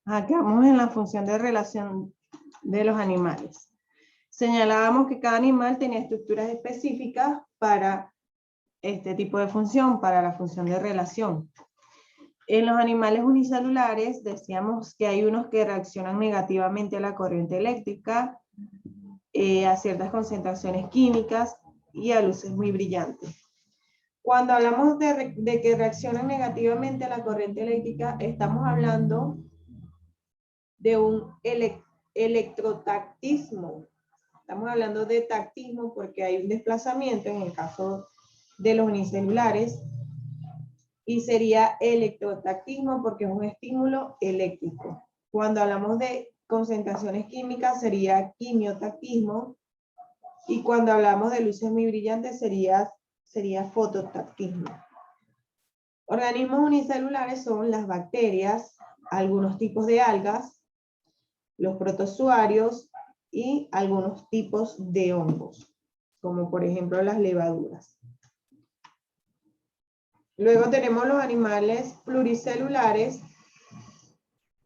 Quedamos en la función de relación de los animales. Señalábamos que cada animal tenía estructuras específicas para este tipo de función, para la función de relación. En los animales unicelulares decíamos que hay unos que reaccionan negativamente a la corriente eléctrica, a ciertas concentraciones químicas y a luces muy brillantes. Cuando hablamos de que reaccionan negativamente a la corriente eléctrica, estamos hablando de un electrotactismo. Estamos hablando de tactismo porque hay un desplazamiento en el caso de los unicelulares y sería electrotactismo porque es un estímulo eléctrico. Cuando hablamos de concentraciones químicas sería quimiotactismo y cuando hablamos de luces muy brillantes sería fototactismo. Organismos unicelulares son las bacterias, algunos tipos de algas, los protozoarios y algunos tipos de hongos, como por ejemplo las levaduras. Luego tenemos los animales pluricelulares.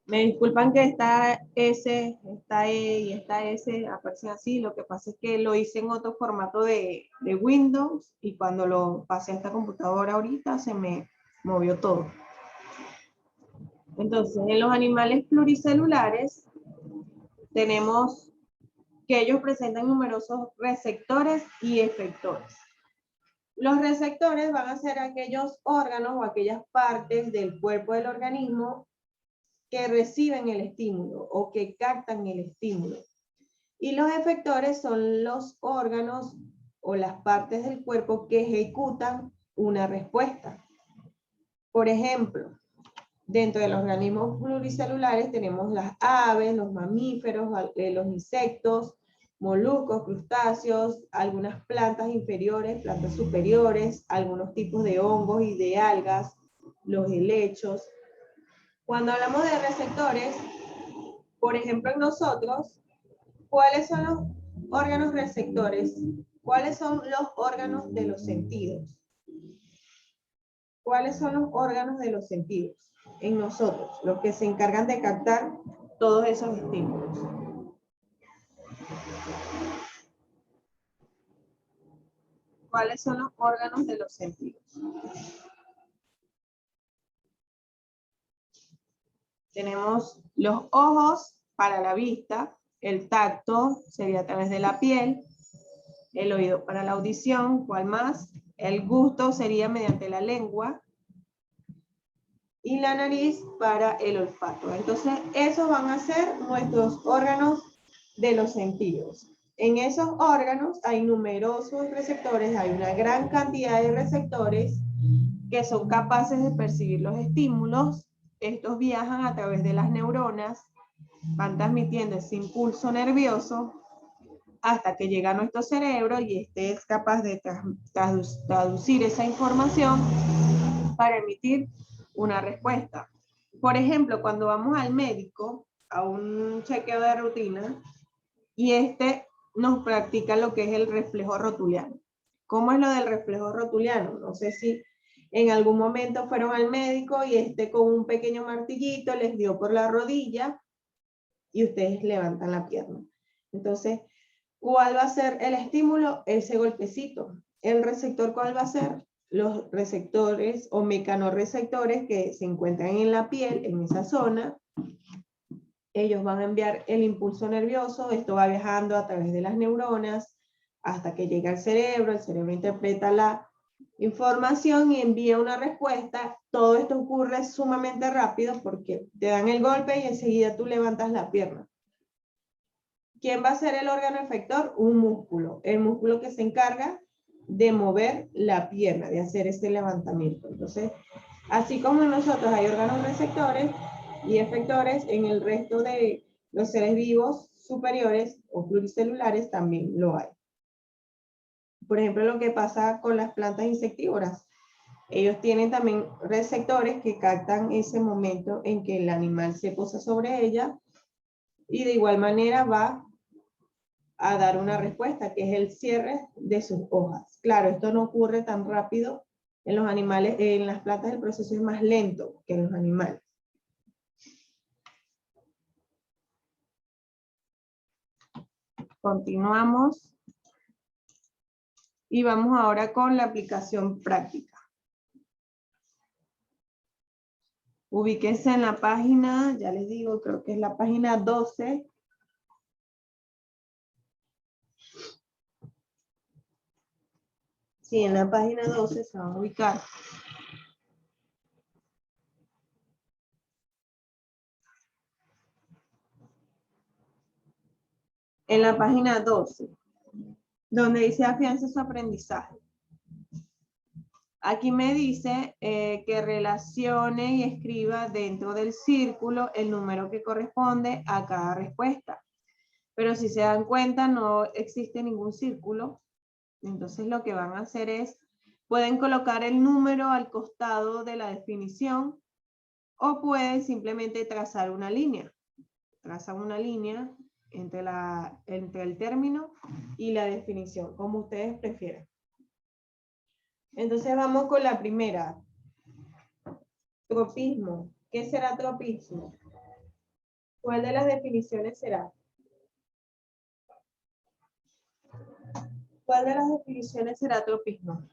Me disculpan que esta S, esta E y esta S aparecen así. Lo que pasa es que lo hice en otro formato de Windows y cuando lo pasé a esta computadora ahorita se me movió todo. Entonces, en los animales pluricelulares tenemos que ellos presentan numerosos receptores y efectores. Los receptores van a ser aquellos órganos o aquellas partes del cuerpo del organismo que reciben el estímulo o que captan el estímulo. Y los efectores son los órganos o las partes del cuerpo que ejecutan una respuesta. Por ejemplo, dentro de los organismos pluricelulares tenemos las aves, los mamíferos, los insectos, moluscos, crustáceos, algunas plantas inferiores, plantas superiores, algunos tipos de hongos y de algas, los helechos. Cuando hablamos de receptores, por ejemplo en nosotros, ¿cuáles son los órganos receptores? ¿Cuáles son los órganos de los sentidos? ¿Cuáles son los órganos de los sentidos? En nosotros, los que se encargan de captar todos esos estímulos. ¿Cuáles son los órganos de los sentidos? Tenemos los ojos para la vista, el tacto sería a través de la piel, el oído para la audición, ¿cuál más? El gusto sería mediante la lengua y la nariz para el olfato. Entonces, esos van a ser nuestros órganos de los sentidos. En esos órganos hay numerosos receptores, hay una gran cantidad de receptores que son capaces de percibir los estímulos. Estos viajan a través de las neuronas, van transmitiendo ese impulso nervioso hasta que llega a nuestro cerebro y este es capaz de traducir esa información para emitir una respuesta. Por ejemplo, cuando vamos al médico a un chequeo de rutina y nos practica lo que es el reflejo rotuliano. ¿Cómo es lo del reflejo rotuliano? No sé si en algún momento fueron al médico y con un pequeño martillito les dio por la rodilla y ustedes levantan la pierna. Entonces, ¿cuál va a ser el estímulo? Ese golpecito. ¿El receptor cuál va a ser? Los receptores o mecanorreceptores que se encuentran en la piel, en esa zona. Ellos van a enviar el impulso nervioso, esto va viajando a través de las neuronas hasta que llega al cerebro, el cerebro interpreta la información y envía una respuesta. Todo esto ocurre sumamente rápido porque te dan el golpe y enseguida tú levantas la pierna. ¿Quién va a ser el órgano efector? Un músculo. El músculo que se encarga de mover la pierna, de hacer este levantamiento. Entonces, así como en nosotros hay órganos receptores y efectores, en el resto de los seres vivos superiores o pluricelulares también lo hay. Por ejemplo, lo que pasa con las plantas insectívoras. Ellos tienen también receptores que captan ese momento en que el animal se posa sobre ella y de igual manera va a dar una respuesta, que es el cierre de sus hojas. Claro, esto no ocurre tan rápido en los animales, en las plantas el proceso es más lento que en los animales. Continuamos. Y vamos ahora con la aplicación práctica. Ubíquense en la página, ya les digo, creo que es la página 12. Sí, en la página 12 se van a ubicar. En la página 12, donde dice afianza su aprendizaje. Aquí me dice que relacione y escriba dentro del círculo el número que corresponde a cada respuesta. Pero si se dan cuenta, no existe ningún círculo. Entonces lo que van a hacer es, pueden colocar el número al costado de la definición o pueden simplemente trazar una línea. Trazan una línea entre el término y la definición, como ustedes prefieran. Entonces vamos con la primera. Tropismo. ¿Qué será tropismo? ¿Cuál de las definiciones será? ¿Cuál de las definiciones será tropismo?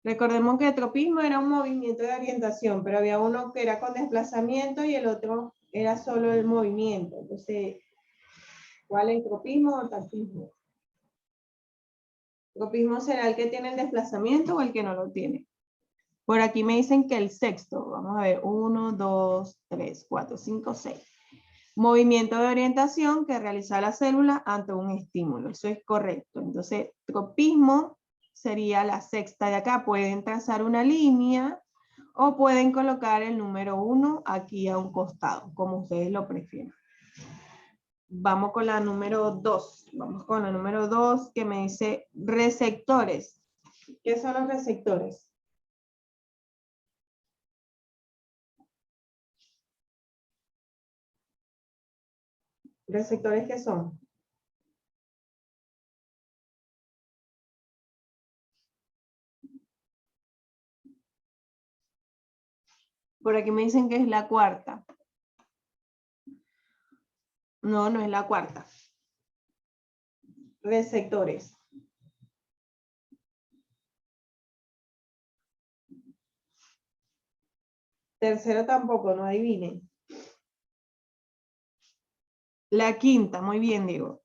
Recordemos que tropismo era un movimiento de orientación, pero había uno que era con desplazamiento y el otro era solo el movimiento. Entonces, ¿cuál es tropismo o tropismo? Tropismo será el que tiene el desplazamiento o el que no lo tiene. Por aquí me dicen que el sexto, vamos a ver, 1, 2, 3, 4, 5, 6. Movimiento de orientación que realiza la célula ante un estímulo. Eso es correcto. Entonces, tropismo sería la sexta de acá. Pueden trazar una línea o pueden colocar el número 1 aquí a un costado, como ustedes lo prefieran. Vamos con la número 2. Vamos con la número 2 que me dice receptores. ¿Qué son los receptores? ¿Receptores qué son? Por aquí me dicen que es la cuarta. No, no es la cuarta. Receptores. Tercero tampoco, no adivinen. La quinta, muy bien, digo.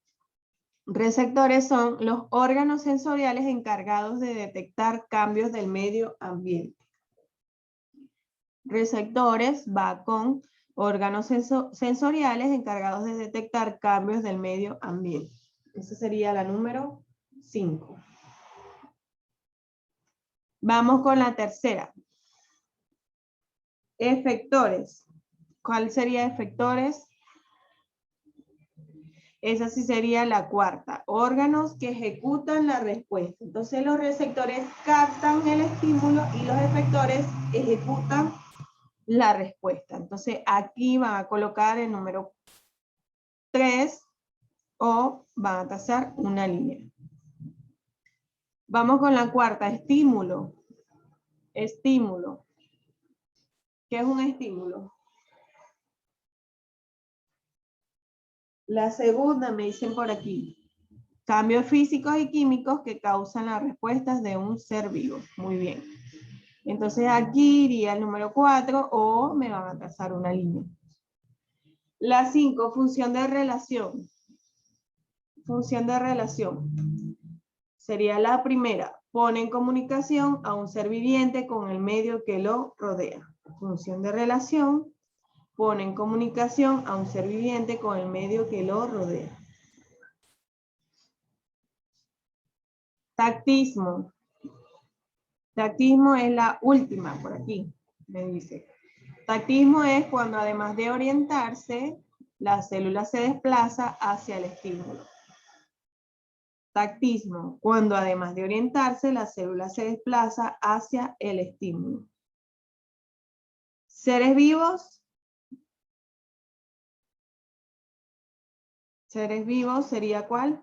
Receptores son los órganos sensoriales encargados de detectar cambios del medio ambiente. Receptores va con órganos sensoriales encargados de detectar cambios del medio ambiente. Esa sería la número 5. Vamos con la tercera. Efectores. ¿Cuál sería efectores? Esa sí sería la cuarta. Órganos que ejecutan la respuesta. Entonces los receptores captan el estímulo y los efectores ejecutan la respuesta. Entonces aquí van a colocar el número 3 o van a trazar una línea. Vamos con la cuarta, estímulo. Estímulo. ¿Qué es un estímulo? La segunda me dicen por aquí. Cambios físicos y químicos que causan las respuestas de un ser vivo. Muy bien. Entonces aquí iría el número 4 o me van a trazar una línea. La 5, función de relación. Función de relación. Sería la primera. Pone en comunicación a un ser viviente con el medio que lo rodea. Función de relación. Pone en comunicación a un ser viviente con el medio que lo rodea. Tactismo. Tactismo es la última por aquí, me dice. Tactismo es cuando además de orientarse, la célula se desplaza hacia el estímulo. Tactismo, cuando además de orientarse, la célula se desplaza hacia el estímulo. Seres vivos. Seres vivos sería ¿cuál?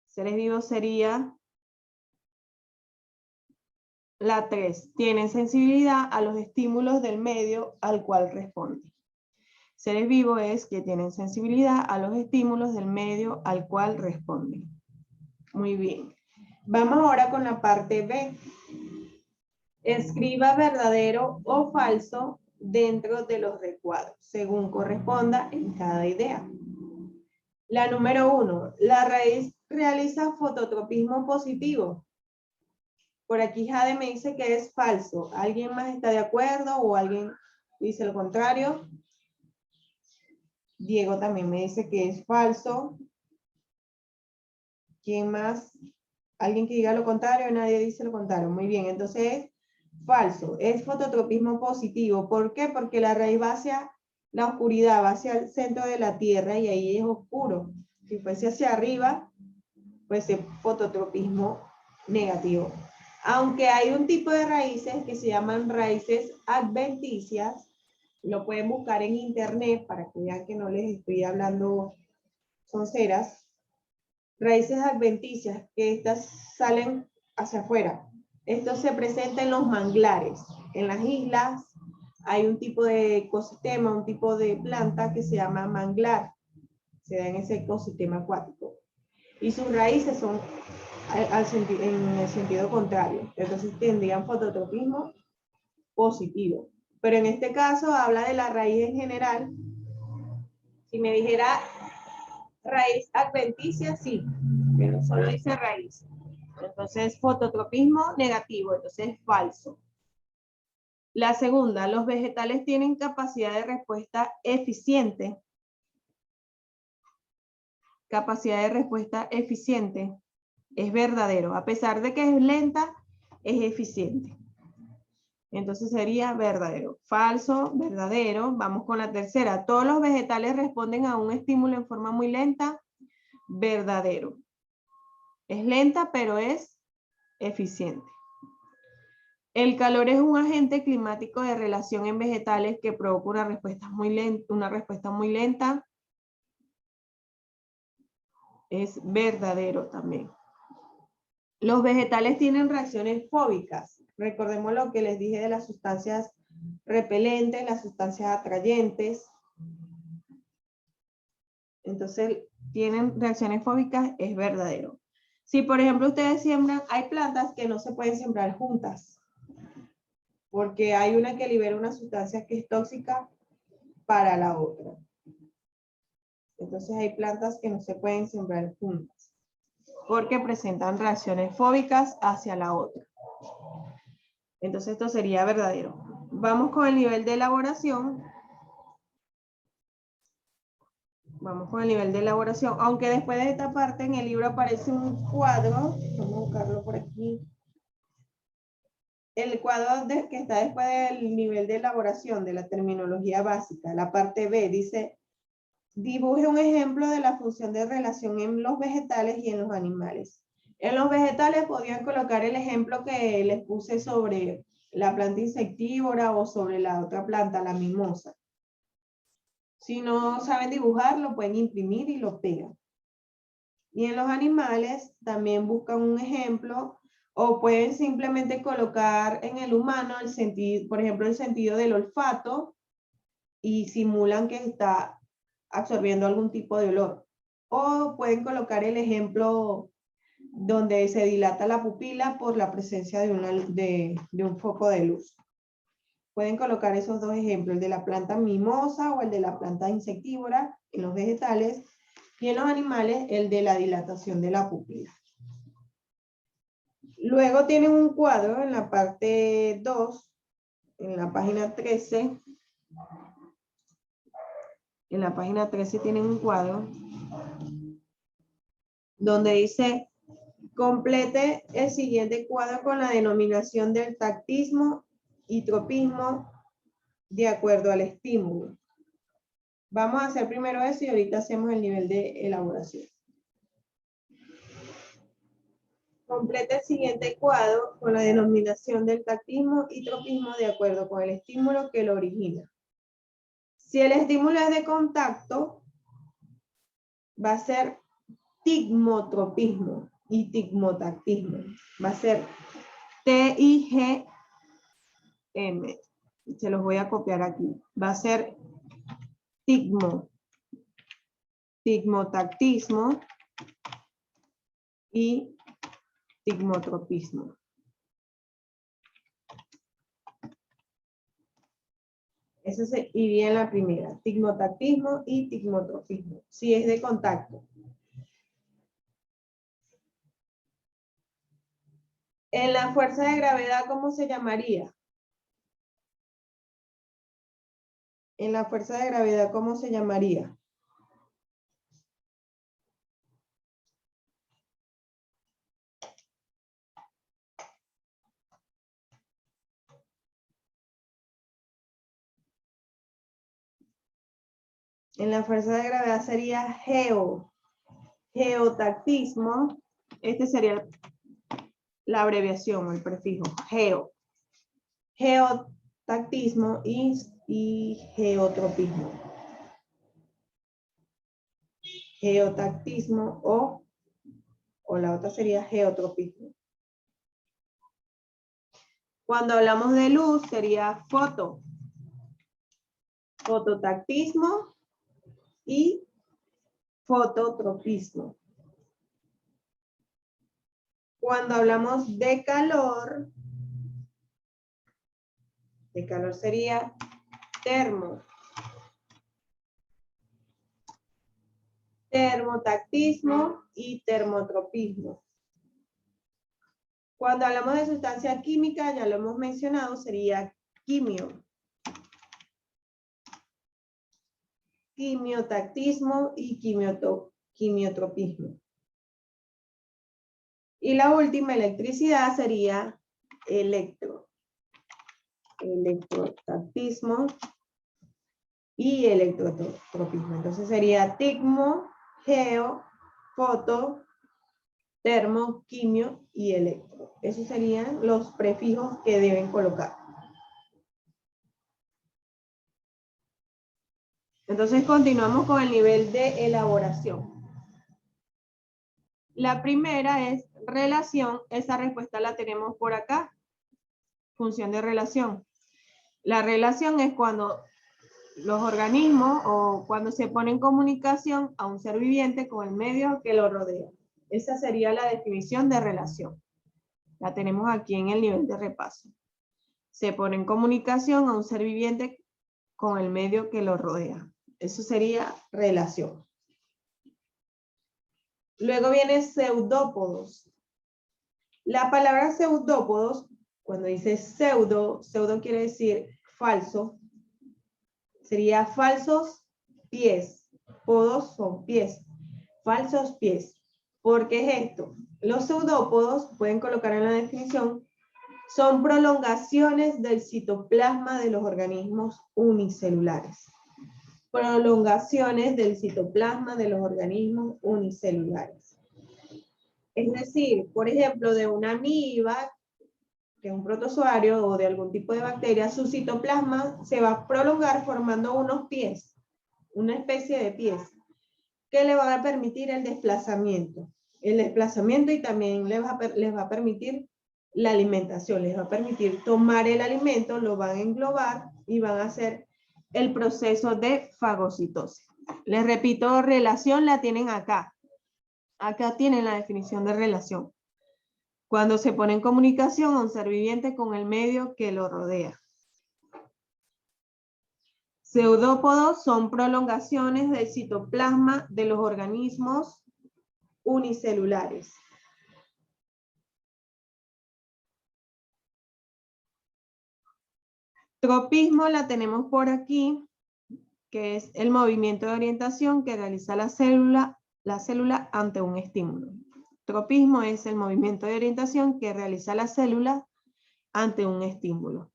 Seres vivos sería La 3, tienen sensibilidad a los estímulos del medio al cual responden. Seres vivos es que tienen sensibilidad a los estímulos del medio al cual responden. Muy bien. Vamos ahora con la parte B. Escriba verdadero o falso dentro de los recuadros, según corresponda en cada idea. La número 1, la raíz realiza fototropismo positivo. Por aquí Jade me dice que es falso. ¿Alguien más está de acuerdo o alguien dice lo contrario? Diego también me dice que es falso. ¿Quién más? ¿Alguien que diga lo contrario? Nadie dice lo contrario. Muy bien, entonces es falso. Es fototropismo positivo. ¿Por qué? Porque la raíz va hacia la oscuridad, va hacia el centro de la Tierra y ahí es oscuro. Si fuese hacia arriba, pues es fototropismo negativo. Aunque hay un tipo de raíces que se llaman raíces adventicias, lo pueden buscar en internet para que vean que no les estoy hablando sonceras. Raíces adventicias, que estas salen hacia afuera. Esto se presenta en los manglares. En las islas hay un tipo de ecosistema, un tipo de planta que se llama manglar. Se da en ese ecosistema acuático. Y sus raíces son en el sentido contrario. Entonces tendrían fototropismo positivo. Pero en este caso habla de la raíz en general. Si me dijera raíz adventicia, sí, pero solo dice raíz. Entonces fototropismo negativo, entonces es falso. La segunda, los vegetales tienen capacidad de respuesta eficiente. Capacidad de respuesta eficiente. Es verdadero. A pesar de que es lenta, es eficiente. Entonces sería verdadero. Falso, verdadero. Vamos con la tercera. Todos los vegetales responden a un estímulo en forma muy lenta. Verdadero. Es lenta, pero es eficiente. El calor es un agente climático de relación en vegetales que provoca una respuesta muy lenta. Es verdadero también. Los vegetales tienen reacciones fóbicas. Recordemos lo que les dije de las sustancias repelentes, las sustancias atrayentes. Entonces, tienen reacciones fóbicas, es verdadero. Si, por ejemplo, ustedes siembran, hay plantas que no se pueden sembrar juntas, porque hay una que libera una sustancia que es tóxica para la otra. Entonces, hay plantas que no se pueden sembrar juntas, porque presentan reacciones fóbicas hacia la otra. Entonces, esto sería verdadero. Vamos con el nivel de elaboración. Vamos con el nivel de elaboración. Aunque después de esta parte en el libro aparece un cuadro. Vamos a buscarlo por aquí. El cuadro que está después del nivel de elaboración de la terminología básica, la parte B, dice, dibuje un ejemplo de la función de relación en los vegetales y en los animales. En los vegetales podrían colocar el ejemplo que les puse sobre la planta insectívora o sobre la otra planta, la mimosa. Si no saben dibujar, lo pueden imprimir y lo pegan. Y en los animales también buscan un ejemplo o pueden simplemente colocar en el humano el sentido, por ejemplo, el sentido del olfato y simulan que está absorbiendo algún tipo de olor. O pueden colocar el ejemplo donde se dilata la pupila por la presencia de un foco de luz. Pueden colocar esos dos ejemplos, el de la planta mimosa o el de la planta insectívora en los vegetales y en los animales el de la dilatación de la pupila. Luego tienen un cuadro en la parte 2, en la página 13. En la página 13 tienen un cuadro donde dice, complete el siguiente cuadro con la denominación del tactismo y tropismo de acuerdo al estímulo. Vamos a hacer primero eso y ahorita hacemos el nivel de elaboración. Completa el siguiente cuadro con la denominación del tactismo y tropismo de acuerdo con el estímulo que lo origina. Si el estímulo es de contacto, va a ser tigmotropismo y tigmotactismo. Va a ser T-I-G-M. Se los voy a copiar aquí. Va a ser tigmo, tigmotactismo y tigmotropismo. Eso se iría en la primera, tigmotactismo y tigmotropismo, si es de contacto. En la fuerza de gravedad, ¿cómo se llamaría? En la fuerza de gravedad, ¿cómo se llamaría? En la fuerza de gravedad sería geotactismo. Este sería la abreviación o el prefijo, geotactismo y geotropismo. Geotactismo o la otra sería geotropismo. Cuando hablamos de luz sería fototactismo y fototropismo. Cuando hablamos de calor sería termotactismo y termotropismo. Cuando hablamos de sustancia química, ya lo hemos mencionado, sería quimiotactismo y quimiotropismo. Y la última, electricidad, sería electrotactismo y electrotropismo. Entonces sería tigmo, geo, foto, termo, quimio y electro. Esos serían los prefijos que deben colocar. Entonces continuamos con el nivel de elaboración. La primera es relación. Esa respuesta la tenemos por acá. Función de relación. La relación es cuando los organismos o cuando se pone en comunicación a un ser viviente con el medio que lo rodea. Esa sería la definición de relación. La tenemos aquí en el nivel de repaso. Se pone en comunicación a un ser viviente con el medio que lo rodea. Eso sería relación. Luego viene pseudópodos. La palabra pseudópodos, cuando dice pseudo quiere decir falso, sería falsos pies. Podos son pies. Falsos pies. ¿Por qué es esto? Los pseudópodos, pueden colocar en la definición, son prolongaciones del citoplasma de los organismos unicelulares. Prolongaciones del citoplasma de los organismos unicelulares. Es decir, por ejemplo, de una amiba, de un protozoario o de algún tipo de bacteria, su citoplasma se va a prolongar formando unos pies, una especie de pies, que le van a permitir el desplazamiento. El desplazamiento y también les va a permitir la alimentación, les va a permitir tomar el alimento, lo van a englobar y van a hacer el proceso de fagocitosis. Les repito, relación la tienen acá. Acá tienen la definición de relación. Cuando se pone en comunicación a un ser viviente con el medio que lo rodea. Pseudópodos son prolongaciones del citoplasma de los organismos unicelulares. Tropismo la tenemos por aquí, que es el movimiento de orientación que realiza la célula ante un estímulo. Tropismo es el movimiento de orientación que realiza la célula ante un estímulo.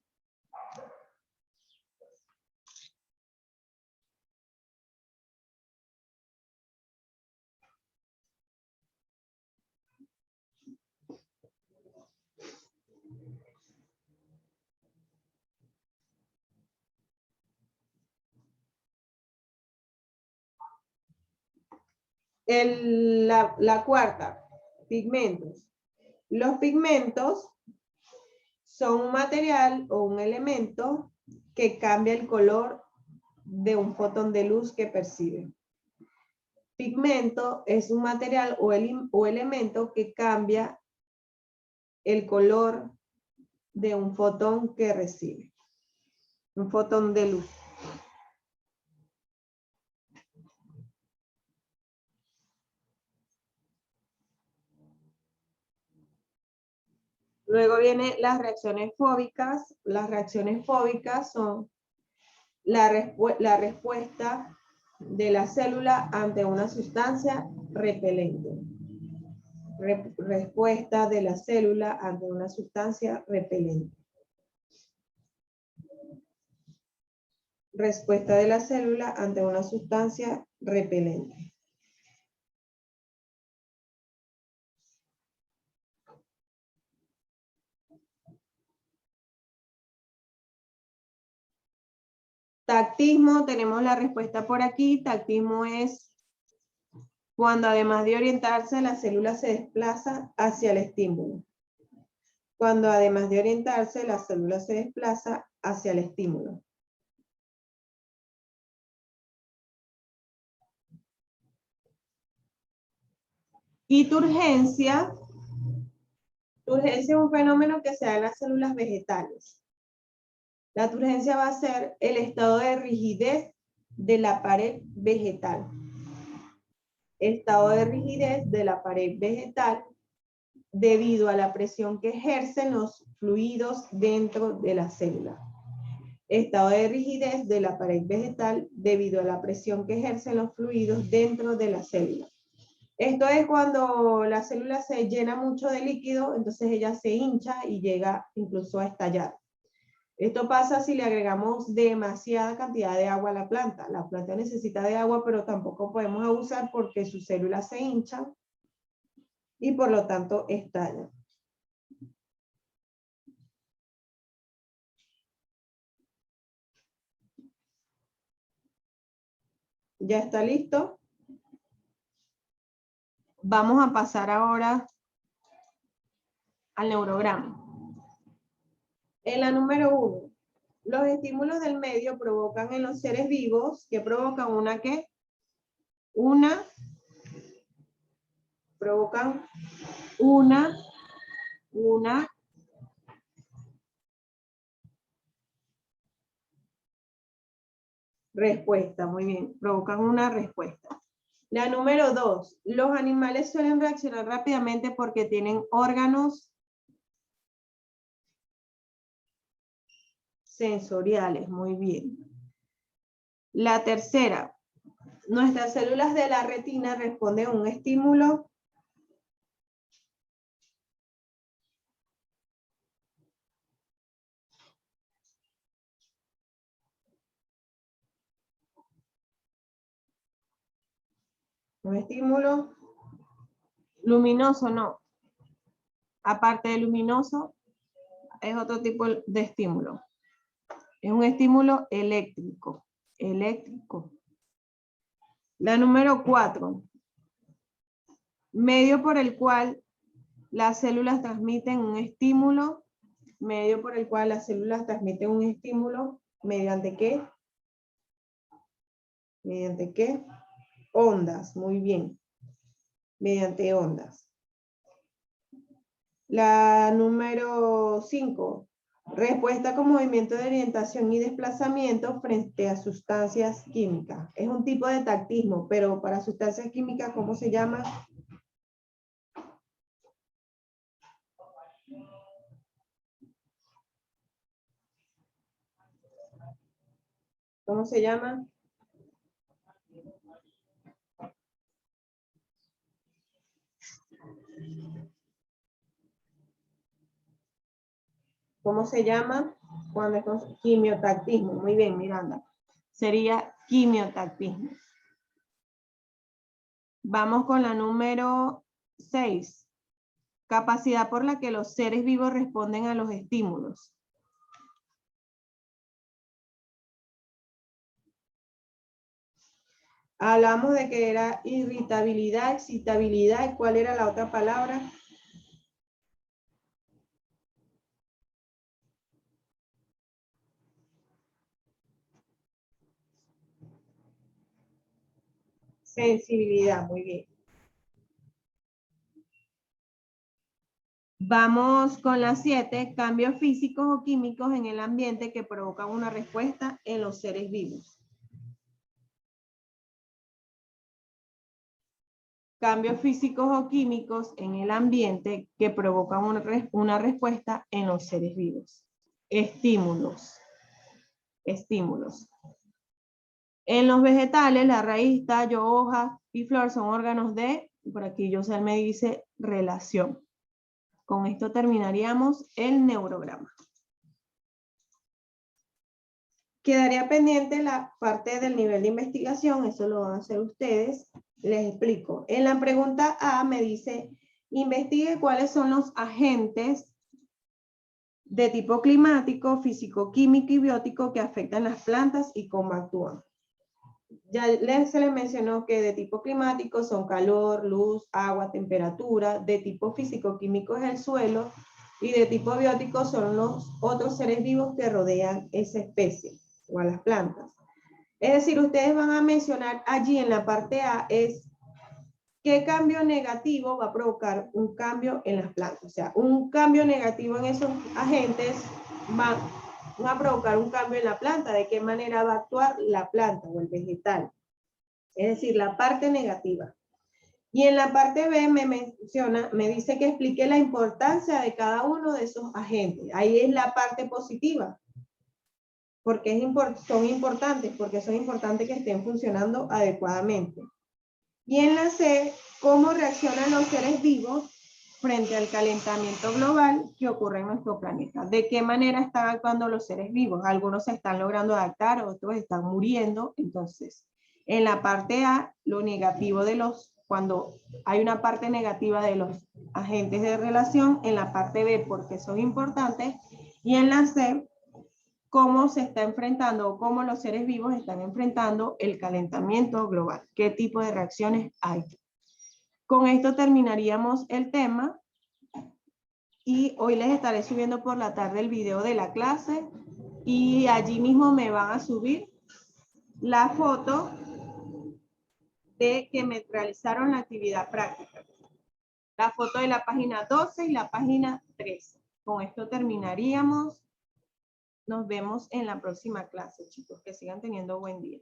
La cuarta, pigmentos. Los pigmentos son un material o un elemento que cambia el color de un fotón de luz que percibe. Pigmento es un material o elemento que cambia el color de un fotón que recibe. Un fotón de luz. Luego vienen las reacciones fóbicas. Las reacciones fóbicas son la respuesta de la célula ante una sustancia repelente. Respuesta de la célula ante una sustancia repelente. Respuesta de la célula ante una sustancia repelente. Tactismo, tenemos la respuesta por aquí. Tactismo es cuando además de orientarse, la célula se desplaza hacia el estímulo. Cuando además de orientarse, la célula se desplaza hacia el estímulo. Y turgencia. Turgencia es un fenómeno que se da en las células vegetales. La turgencia va a ser el estado de rigidez de la pared vegetal. Estado de rigidez de la pared vegetal debido a la presión que ejercen los fluidos dentro de la célula. Estado de rigidez de la pared vegetal debido a la presión que ejercen los fluidos dentro de la célula. Esto es cuando la célula se llena mucho de líquido, entonces ella se hincha y llega incluso a estallar. Esto pasa si le agregamos demasiada cantidad de agua a la planta. La planta necesita de agua, pero tampoco podemos abusar porque sus células se hinchan y por lo tanto estallan. ¿Ya está listo? Vamos a pasar ahora al neurograma. En la número 1, los estímulos del medio provocan en los seres vivos, ¿qué provocan? ¿Una qué? Provocan una respuesta, muy bien, provocan una respuesta. La número 2, los animales suelen reaccionar rápidamente porque tienen órganos sensoriales, muy bien. La tercera, nuestras células de la retina responden a un estímulo luminoso, no. Aparte de luminoso, es otro tipo de estímulo. Es un estímulo eléctrico. Eléctrico. La número 4. Medio por el cual las células transmiten un estímulo. Medio por el cual las células transmiten un estímulo. ¿Mediante qué? ¿Mediante qué? Ondas. Muy bien. Mediante ondas. La número 5. Respuesta con movimiento de orientación y desplazamiento frente a sustancias químicas. Es un tipo de tactismo, pero para sustancias químicas, ¿cómo se llama? ¿Cómo se llama? ¿Cómo se llama? Cuando es con quimiotactismo. Muy bien, Miranda. Sería quimiotactismo. Vamos con la número 6. Capacidad por la que los seres vivos responden a los estímulos. Hablamos de que era irritabilidad, excitabilidad, ¿y cuál era la otra palabra? Sensibilidad, muy bien. Vamos con la 7, cambios físicos o químicos en el ambiente que provocan una respuesta en los seres vivos. Cambios físicos o químicos en el ambiente que provocan una respuesta en los seres vivos. Estímulos. Estímulos. En los vegetales, la raíz, tallo, hoja y flor son órganos de, por aquí José me dice, relación. Con esto terminaríamos el neurograma. Quedaría pendiente la parte del nivel de investigación, eso lo van a hacer ustedes. Les explico. En la pregunta A me dice, investigue cuáles son los agentes de tipo climático, físico, químico y biótico que afectan las plantas y cómo actúan. Ya se les mencionó que de tipo climático son calor, luz, agua, temperatura. De tipo físico-químico es el suelo. Y de tipo biótico son los otros seres vivos que rodean esa especie o a las plantas. Es decir, ustedes van a mencionar allí en la parte A es qué cambio negativo va a provocar un cambio en las plantas. O sea, un cambio negativo en esos agentes va a provocar un cambio en la planta. ¿De qué manera va a actuar la planta o el vegetal? Es decir, la parte negativa. Y en la parte B me dice que explique la importancia de cada uno de esos agentes. Ahí es la parte positiva. Porque son importantes que estén funcionando adecuadamente. Y en la C, cómo reaccionan los seres vivos frente al calentamiento global que ocurre en nuestro planeta. ¿De qué manera están actuando los seres vivos? Algunos se están logrando adaptar, otros están muriendo. Entonces, en la parte A, lo negativo cuando hay una parte negativa de los agentes de relación, en la parte B, porque son importantes, y en la C, cómo se está enfrentando o cómo los seres vivos están enfrentando el calentamiento global. ¿Qué tipo de reacciones hay? Con esto terminaríamos el tema y hoy les estaré subiendo por la tarde el video de la clase y allí mismo me van a subir la foto de que me realizaron la actividad práctica. La foto de la página 12 y la página 13. Con esto terminaríamos. Nos vemos en la próxima clase, chicos. Que sigan teniendo buen día.